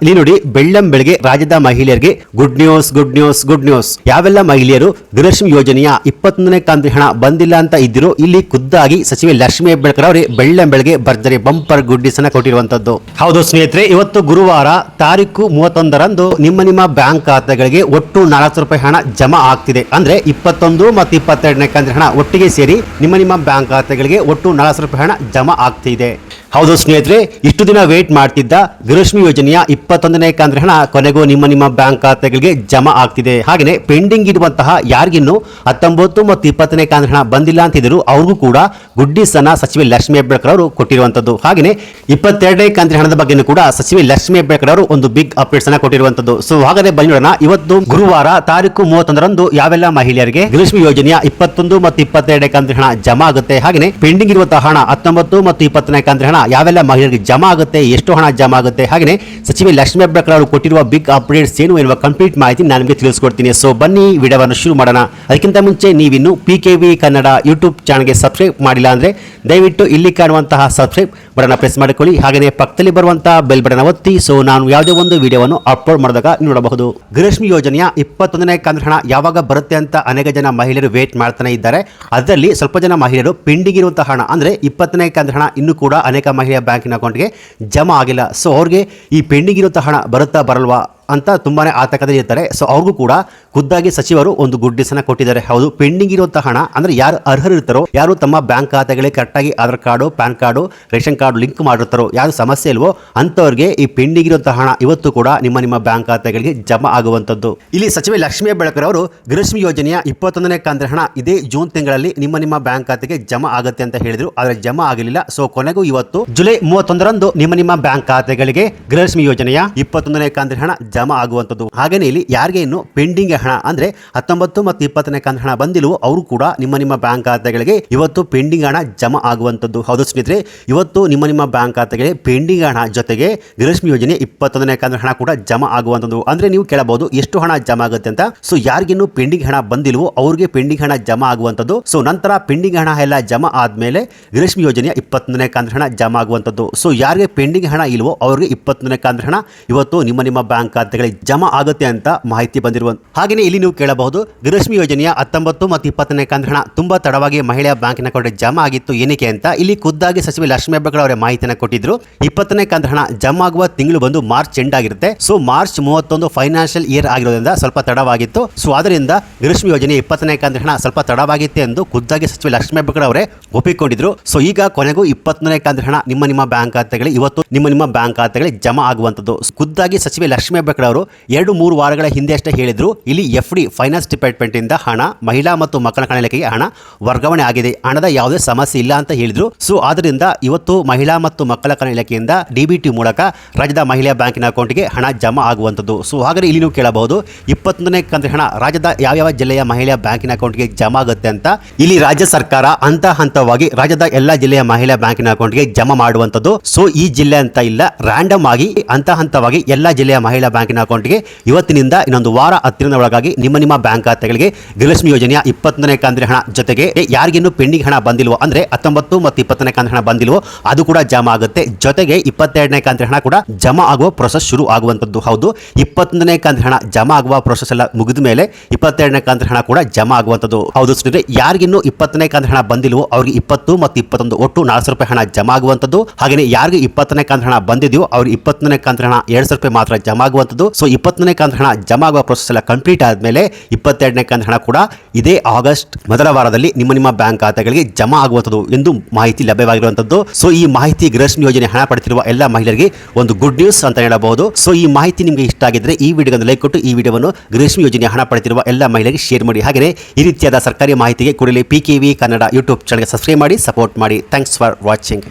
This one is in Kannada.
ಇಲ್ಲಿ ನೋಡಿ ಬೆಳ್ಳಂಬೆಳಗ್ಗೆ ರಾಜ್ಯದ ಮಹಿಳೆಯರಿಗೆ good news good news good news. ಯಾವೆಲ್ಲ ಮಹಿಳೆಯರು ಗೃಹಲಕ್ಷ್ಮಿ ಯೋಜನೆಯ 21ನೇ ಕಂತು ಹಣ ಬಂದಿಲ್ಲ ಅಂತ ಇದ್ದಿರೋ ಇಲ್ಲಿ ಖುದ್ದಾಗಿ ಸಚಿವೆ ಲಕ್ಷ್ಮೀ ಹೆಬ್ಬಾಳ್ಕರ್ ಅವರೇ ಬೆಳ್ಳಂಬೆಳಗ್ಗೆ ಭರ್ಜರಿ ಬಂಪರ್ ಗುಡ್ ನ್ಯೂಸ್ ಅನ್ನ ಕೊಟ್ಟಿರುವಂತದ್ದು. ಹೌದು ಸ್ನೇಹಿತರೆ, ಇವತ್ತು ಗುರುವಾರ ತಾರೀಕು 31ರಂದು ನಿಮ್ಮ ಬ್ಯಾಂಕ್ ಖಾತೆಗಳಿಗೆ ಒಟ್ಟು 400 ರೂಪಾಯಿ ಹಣ ಜಮಾ ಆಗ್ತಿದೆ. ಅಂದ್ರೆ 21 ಮತ್ತು 22ನೇ ಕಂತು ಹಣ ಒಟ್ಟಿಗೆ ಸೇರಿ ನಿಮ್ಮ ಬ್ಯಾಂಕ್ ಖಾತೆಗಳಿಗೆ ಒಟ್ಟು 400 ರೂಪಾಯಿ ಹಣ ಜಮಾ ಆಗ್ತಿದೆ. ಹೌದು ಸ್ನೇಹಿತರೆ, ಇಷ್ಟು ದಿನ ವೇಟ್ ಮಾಡ್ತಿದ್ದ ಗೃಹಲಕ್ಷ್ಮಿ ಯೋಜನೆಯ 21ನೇ ಕಂತು ಹಣ ಕೊನೆಗೂ ನಿಮ್ಮ ಬ್ಯಾಂಕ್ ಖಾತೆಗಳಿಗೆ ಜಮಾ ಆಗ್ತಿದೆ. ಹಾಗೆಯೇ ಪೆಂಡಿಂಗ್ ಇರುವಂತಹ ಯಾರಿಗಿನ್ನೂ 19 ಮತ್ತು 20ನೇ ಕಂತು ಹಣ ಬಂದಿಲ್ಲ ಅಂತಿದ್ರು ಅವ್ರಿಗೂ ಕೂಡ ಗುಡ್ ನ್ಯೂಸ್ ಅನ್ನ ಸಚಿವೆ ಲಕ್ಷ್ಮೀ ಹೆಬ್ಬಾಳ್ಕರ್ ಅವರು ಕೊಟ್ಟಿರುವಂತದ್ದು. ಹಾಗೆಯೇ 22ನೇ ಕಂತು ಹಣದ ಬಗ್ಗೆ ಕೂಡ ಸಚಿವೆ ಲಕ್ಷ್ಮೀ ಹೆಬ್ಬಾಳ್ಕರ್ ಅವರು ಒಂದು ಬಿಗ್ ಅಪ್ಡೇಟ್ಸ್ ಅನ್ನ ಕೊಟ್ಟಿರುವಂತದ್ದು. ಸೊ ಹಾಗಾದ್ರೆ ಬನ್ನಿ ನೋಡೋಣ, ಇವತ್ತು ಗುರುವಾರ ತಾರೀಕು 31ರಂದು ಯಾವೆಲ್ಲ ಮಹಿಳೆಯರಿಗೆ ಗೃಹಲಕ್ಷ್ಮಿ ಯೋಜನೆಯ 21 ಮತ್ತು 22ನೇ ಕಂತು ಹಣ ಜಮಾ ಆಗುತ್ತೆ, ಹಾಗೆಯೇ ಪೆಂಡಿಂಗ್ ಇರುವಂತಹ ಹಣ 19 ಮತ್ತು 20ನೇ ಕಂತು ಹಣ ಯಾವೆಲ್ಲ ಮಹಿಳೆಯರಿಗೆ ಜಮಾ ಆಗುತ್ತೆ, ಎಷ್ಟು ಹಣ ಜಮಾ ಆಗುತ್ತೆ, ಹಾಗೆಯೇ ಸಚಿವೆ ಲಕ್ಷ್ಮೀ ಹೆಬ್ಬಾಳ್ಕರ್ ಅವರು ಕೊಟ್ಟಿರುವ ಬಿಗ್ ಅಪ್ಡೇಟ್ಸ್ ಏನು ಎನ್ನುವ ಕಂಪ್ಲೀಟ್ ಮಾಹಿತಿ ನಾನು ನಿಮಗೆ ತಿಳಿಸ್ಕೊಡ್ತೀನಿ. ಸೊ ಬನ್ನಿ ವಿಡಿಯೋವನ್ನು ಶುರು ಮಾಡೋಣ. ಅದಕ್ಕಿಂತ ಮುಂಚೆ ನೀವಿನ್ನು PKV ಕನ್ನಡ ಯೂಟ್ಯೂಬ್ ಚಾನಲ್ಗೆ ಸಬ್ಸ್ಕ್ರೈಬ್ ಮಾಡಿಲ್ಲ ಅಂದ್ರೆ ದಯವಿಟ್ಟು ಇಲ್ಲಿ ಕಾಣುವಂತಹ ಸಬ್ಸ್ಕ್ರೈಬ್ ಬಟನ್ ಪ್ರೆಸ್ ಮಾಡಿಕೊಳ್ಳಿ. ಹಾಗೆಯೇ ಪಕ್ಕದಲ್ಲಿ ಬರುವಂತಹ ಬೆಲ್ ಬಟನ್ ಒತ್ತಿ, ಸೊ ನಾನು ಯಾವುದೇ ಒಂದು ವಿಡಿಯೋವನ್ನು ಅಪ್ಲೋಡ್ ಮಾಡಿದಾಗ ನೋಡಬಹುದು. ಗೃಹಲಕ್ಷ್ಮಿ ಯೋಜನೆಯ 21ನೇ ಕಂತು ಹಣ ಯಾವಾಗ ಬರುತ್ತೆ ಅಂತ ಅನೇಕ ಜನ ಮಹಿಳೆಯರು ವೇಟ್ ಮಾಡ್ತಾನೆ ಇದ್ದಾರೆ. ಅದರಲ್ಲಿ ಸ್ವಲ್ಪ ಜನ ಮಹಿಳೆಯರು ಪೆಂಡಿಂಗ್ ಇರುವಂತಹ ಹಣ ಅಂದ್ರೆ 20ನೇ ಕಂತು ಹಣ ಇನ್ನೂ ಕೂಡ ಅನೇಕ ಮಹಿಳೆಯ ಬ್ಯಾಂಕಿನ ಅಕೌಂಟ್ಗೆ ಜಮಾ ಆಗಿಲ್ಲ. ಸೊ ಅವ್ರಿಗೆ ಈ ಪೆಂಡಿಂಗ್ ಇರುವಂತಹ ಹಣ ಬರುತ್ತಾ ಬರಲ್ವಾ ಅಂತ ತುಂಬಾನೇ ಆತಂಕದಲ್ಲಿ ಇರ್ತಾರೆ. ಸೊ ಅವ್ರಿಗೂ ಕೂಡ ಖುದ್ದಾಗಿ ಸಚಿವರು ಒಂದು ಗುಡ್ ನ್ಯೂಸ್ ಅನ್ನ ಕೊಟ್ಟಿದ್ದಾರೆ. ಹೌದು, ಪೆಂಡಿಂಗ್ ಇರುವಂತಹ ಹಣ ಅಂದ್ರೆ ಯಾರು ಅರ್ಹರು ಇರ್ತಾರೋ, ಯಾರು ತಮ್ಮ ಬ್ಯಾಂಕ್ ಖಾತೆಗಳಿಗೆ ಕರೆಕ್ಟಾಗಿ Aadhaar card, PAN card, ration card link ಮಾಡಿರ್ತಾರೋ, ಯಾರು ಸಮಸ್ಯೆ ಇಲ್ವೋ ಅಂತವ್ರಿಗೆ ಈ ಪೆಂಡಿಂಗ್ ಇರುವಂತಹ ಹಣ ಇವತ್ತು ಕೂಡ ನಿಮ್ಮ ಬ್ಯಾಂಕ್ ಖಾತೆಗಳಿಗೆ ಜಮಾ ಆಗುವಂತದ್ದು. ಇಲ್ಲಿ ಸಚಿವೆ ಲಕ್ಷ್ಮೀ ಹೆಬ್ಬಾಳ್ಕರ್ ಅವರು ಗೃಹಲಕ್ಷ್ಮಿ ಯೋಜನೆಯ 21ನೇ ಕಂತು ಹಣ ಇದೇ ಜೂನ್ ತಿಂಗಳಲ್ಲಿ ನಿಮ್ಮ ಬ್ಯಾಂಕ್ ಖಾತೆಗೆ ಜಮಾ ಆಗುತ್ತೆ ಅಂತ ಹೇಳಿದ್ರು, ಆದ್ರೆ ಜಮಾ ಆಗಲಿಲ್ಲ. ಸೊ ಕೊನೆಗೂ ಇವತ್ತು ಜುಲೈ 31ರಂದು ನಿಮ್ಮ ಬ್ಯಾಂಕ್ ಖಾತೆಗಳಿಗೆ ಗೃಹಲಕ್ಷ್ಮಿ ಯೋಜನೆಯ 21ನೇ ಕಂತು ಹಣ ಜಮಾ ಆಗುವಂತದ್ದು. ಹಾಗೇನೆ ಇಲ್ಲಿ ಯಾರಿಗೆ ಇನ್ನು ಪೆಂಡಿಂಗ್ ಹಣ ಅಂದ್ರೆ 19 ಮತ್ತು 20ನೇ ಕಂತು ಹಣ ಬಂದಿಲ್ವೋ ಅವರು ಕೂಡ ನಿಮ್ಮ ಬ್ಯಾಂಕ್ ಖಾತೆಗಳಿಗೆ ಇವತ್ತು ಪೆಂಡಿಂಗ್ ಹಣ ಜಮಾ ಆಗುವಂತದ್ದು. ಹೌದು ಸ್ನೇಹಿತರೆ, ಇವತ್ತು ನಿಮ್ಮ ಬ್ಯಾಂಕ್ ಖಾತೆಗಳಿಗೆ ಪೆಂಡಿಂಗ್ ಹಣ ಜೊತೆಗೆ ಗೃಹಲಕ್ಷ್ಮಿ ಯೋಜನೆ 21ನೇ ಕಂತು ಹಣ ಕೂಡ ಜಮಾ ಆಗುವಂತದ್ದು. ಅಂದ್ರೆ ನೀವು ಕೇಳಬಹುದು ಎಷ್ಟು ಹಣ ಜಮಾ ಆಗುತ್ತೆ ಅಂತ. ಸೊ ಯಾರಿಗಿನ್ನು ಪೆಂಡಿಂಗ್ ಹಣ ಬಂದಿಲ್ವೋ ಅವ್ರಿಗೆ ಪೆಂಡಿಂಗ್ ಹಣ ಜಮಾ ಆಗುವಂತದ್ದು. ಸೊ ನಂತರ ಪೆಂಡಿಂಗ್ ಹಣ ಎಲ್ಲ ಜಮಾ ಆದ್ಮೇಲೆ ಗೃಹಲಕ್ಷ್ಮಿ ಯೋಜನೆಯ 21ನೇ ಕಂತು ಹಣ ಜಮಾ ಆಗುವಂತದ್ದು. ಸೊ ಯಾರಿಗೆ ಪೆಂಡಿಂಗ್ ಹಣ ಇಲ್ವೋ ಅವರಿಗೆ 21ನೇ ಕಂತು ಹಣ ಇವತ್ತು ನಿಮ್ಮ ಬ್ಯಾಂಕ್ ಖಾತೆಗಳಿಗೆ ಜಮಾ ಆಗುತ್ತೆ ಅಂತ ಮಾಹಿತಿ ಬಂದಿರುವಂತ. ಹಾಗೆಯೇ ಇಲ್ಲಿ ನೀವು ಕೇಳಬಹುದು, ಗೃಹಲಕ್ಷ್ಮಿ ಯೋಜನೆಯ 19 ಮತ್ತು 20ನೇ ಕಂತು ಹಣ ತುಂಬಾ ತಡವಾಗಿ ಮಹಿಳೆಯ ಬ್ಯಾಂಕಿನ ಅಕೌಂಟ್ಗೆ ಜಮಾ ಆಗಿತ್ತು ಏನಕ್ಕೆ ಅಂತ ಇಲ್ಲಿ ಖುದ್ದಾಗಿ ಸಚಿವೆ ಲಕ್ಷ್ಮೀ ಹೆಬ್ಬಾಳ್ಕರ್ ಅವರ ಮಾಹಿತಿಯನ್ನು ಕೊಟ್ಟಿದ್ರು. 20ನೇ ಕಂತು ಹಣ ಜಮಾ ಆಗುವ ತಿಂಗಳು ಬಂದು ಮಾರ್ಚ್ ಎಂಡ್ ಆಗಿರುತ್ತೆ. ಸೊ ಮಾರ್ಚ್ 31 ಫೈನಾನ್ಷಿಯಲ್ ಇಯರ್ ಆಗಿರೋದ್ರಿಂದ ಸ್ವಲ್ಪ ತಡವಾಗಿತ್ತು. ಸೊ ಅದರಿಂದ ಗೃಹಲಕ್ಷ್ಮಿ ಯೋಜನೆ 20ನೇ ಕಂತು ಹಣ ಸ್ವಲ್ಪ ತಡವಾಗಿತ್ತು ಎಂದು ಖುದ್ದಾಗಿ ಸಚಿವೆ ಲಕ್ಷ್ಮೀ ಹೆಬ್ಬಾಳ್ಕರ್ ಅವರೇ ಒಪ್ಪಿಕೊಂಡಿದ್ರು. ಸೊ ಈಗ ಕೊನೆಗೂ 21ನೇ ಕಂತು ಹಣ ನಿಮ್ಮ ಬ್ಯಾಂಕ್ ಖಾತೆಗಳಿಗೆ ಇವತ್ತು ನಿಮ್ಮ ಬ್ಯಾಂಕ್ ಖಾತೆಗಳಿಗೆ ಜಮಾ ಆಗುವಂತದ್ದು. ಖುದ್ದಾಗಿ ಸಚಿವೆ ಲಕ್ಷ್ಮೀ ಹೆಬ್ಬಾಳ್ಕರ್ ಅವರು 2-3 ವಾರಗಳ ಹಿಂದೆ ಅಷ್ಟೇ ಹೇಳಿದ್ರು, ಇಲ್ಲಿ FD ಫೈನಾನ್ಸ್ ಡಿಪಾರ್ಟ್ಮೆಂಟ್ ಇಂದ ಹಣ ಮಹಿಳಾ ಮತ್ತು ಮಕ್ಕಳ ಕಲ್ಯಾಣಕ್ಕೆ ಹಣ ವರ್ಗಾವಣೆ ಆಗಿದೆ, ಹಣದ ಯಾವುದೇ ಸಮಸ್ಯೆ ಇಲ್ಲ ಅಂತ ಹೇಳಿದ್ರು. ಸೊ ಆದ್ದರಿಂದ ಇವತ್ತು ಮಹಿಳಾ ಮತ್ತು ಮಕ್ಕಳ ಕಲ್ಯಾಣ ಇಲಾಖೆಯಿಂದ DBT ಮೂಲಕ ರಾಜ್ಯದ ಮಹಿಳಾ ಬ್ಯಾಂಕಿನ ಅಕೌಂಟ್ಗೆ ಹಣ ಜಮಾ ಆಗುವಂತದ್ದು. ಸೊ ಹಾಗಾದ್ರೆ ಇಲ್ಲಿ ನೀವು ಕೇಳಬಹುದು 21ನೇ ಕಂತು ಹಣ ರಾಜ್ಯದ ಯಾವ ಜಿಲ್ಲೆಯ ಮಹಿಳಾ ಬ್ಯಾಂಕಿನ ಅಕೌಂಟ್ಗೆ ಜಮಾ ಆಗುತ್ತೆ ಅಂತ. ಇಲ್ಲಿ ರಾಜ್ಯ ಸರ್ಕಾರ ಹಂತವಾಗಿ ರಾಜ್ಯದ ಎಲ್ಲಾ ಜಿಲ್ಲೆಯ ಮಹಿಳಾ ಬ್ಯಾಂಕಿನ ಅಕೌಂಟ್ಗೆ ಜಮಾ ಮಾಡುವಂತದ್ದು. ಸೊ ಈ ಜಿಲ್ಲೆ ಅಂತ ಇಲ್ಲ, ರ್ಯಾಂಡಮ್ ಆಗಿ ಹಂತವಾಗಿ ಎಲ್ಲಾ ಜಿಲ್ಲೆಯ ಮಹಿಳಾ ಬ್ಯಾಂಕಿನ ಅಕೌಂಟ್ಗೆ ಇವತ್ತಿನಿಂದ ಇನ್ನೊಂದು ವಾರ 10 ದಿನದ ಒಳಗಾಗಿ ನಿಮ್ಮ ಬ್ಯಾಂಕ್ ಖಾತೆಗಳಿಗೆ ಗೃಹಲಕ್ಷ್ಮಿ ಯೋಜನೆಯ 21ನೇ ಕಂತು ಹಣ ಜೊತೆಗೆ ಯಾರಿಗಿನ್ನೂ ಪೆಂಡಿಂಗ್ ಹಣ ಬಂದಿಲ್ವೋ ಅಂದ್ರೆ 19 ಮತ್ತು 20ನೇ ಕಂತು ಹಣ ಬಂದಿಲ್ವೋ ಅದು ಕೂಡ ಜಮಾ ಆಗುತ್ತೆ. ಜೊತೆಗೆ 22ನೇ ಕಂತು ಹಣ ಕೂಡ ಜಮಾ ಆಗುವ ಪ್ರೊಸೆಸ್ ಶುರು ಆಗುವಂತದ್ದು. ಹೌದು, 21ನೇ ಕಂತು ಹಣ ಜಮಾ ಆಗುವ ಪ್ರೊಸೆಸ್ ಎಲ್ಲ ಮುಗಿದ ಮೇಲೆ 22ನೇ ಕಂತು ಹಣ ಕೂಡ ಜಮಾ ಆಗುವಂತದ್ದು. ಹೌದು ಸ್ನೇಹಿತರೆ, ಯಾರಿಗಿನ್ನೂ 20ನೇ ಕಂತು ಹಣ ಬಂದಿಲ್ವೋ ಅವ್ರಿಗೆ 20 ಮತ್ತು 21 ಒಟ್ಟು 400 ರೂಪಾಯಿ ಹಣ ಜಮಾ ಆಗುವಂತದ್ದು. ಹಾಗೆಯೇ ಯಾರಿಗೆ 20ನೇ ಕಂತು ಹಣ ಬಂದಿದೆಯೋ ಅವ್ರಿಗೆ 20ನೇ ಕಂತು ಹಣ 200 ರೂಪಾಯಿ ಮಾತ್ರ ಜಮಾ ಆಗುವಂತದ್ದು. ಸೊ 20ನೇ ಕಂತು ಹಣ ಜಮಾ ಆಗುವ ಪ್ರೊಸೆಸ್ ಎಲ್ಲ ಕಂಪ್ಲೀಟ್ ಆದ್ಮೇಲೆ 22ನೇ ಕಂತು ಹಣ ಕೂಡ ಇದೇ ಆಗಸ್ಟ್ ಮೊದಲ ವಾರದಲ್ಲಿ ನಿಮ್ಮ ಬ್ಯಾಂಕ್ ಖಾತೆಗಳಿಗೆ ಜಮಾ ಆಗುವಂತದ್ದು ಎಂದು ಮಾಹಿತಿ ಲಭ್ಯವಾಗಿರುವಂತದ್ದು. ಸೊ ಈ ಮಾಹಿತಿ ಗೃಹಲಕ್ಷ್ಮಿ ಯೋಜನೆ ಹಣ ಪಡೆದಿರುವ ಎಲ್ಲ ಮಹಿಳೆಯರಿಗೆ ಒಂದು ಗುಡ್ ನ್ಯೂಸ್ ಅಂತ ಹೇಳಬಹುದು. ಸೊ ಈ ಮಾಹಿತಿ ನಿಮಗೆ ಇಷ್ಟ ಆಗಿದ್ರೆ ಈ ವಿಡಿಯೋಗೆ ಲೈಕ್ ಕೊಟ್ಟು ಈ ವಿಡಿಯೋವನ್ನು ಗೃಹಲಕ್ಷ್ಮಿ ಯೋಜನೆ ಹಣ ಪಡೆದಿರುವ ಎಲ್ಲ ಮಹಿಳೆಯರಿಗೆ ಶೇರ್ ಮಾಡಿ. ಹಾಗೆಯೇ ಈ ರೀತಿಯಾದ ಸರ್ಕಾರಿ ಮಾಹಿತಿಗೆ ಕೂಡಲೇ PKV ಕನ್ನಡ ಯೂಟ್ಯೂಬ್ ಚಾನಲ್ಗೆ ಸಬ್ಸ್ಕ್ರೈಬ್ ಮಾಡಿ, ಸಪೋರ್ಟ್ ಮಾಡಿ. Thanks for watching.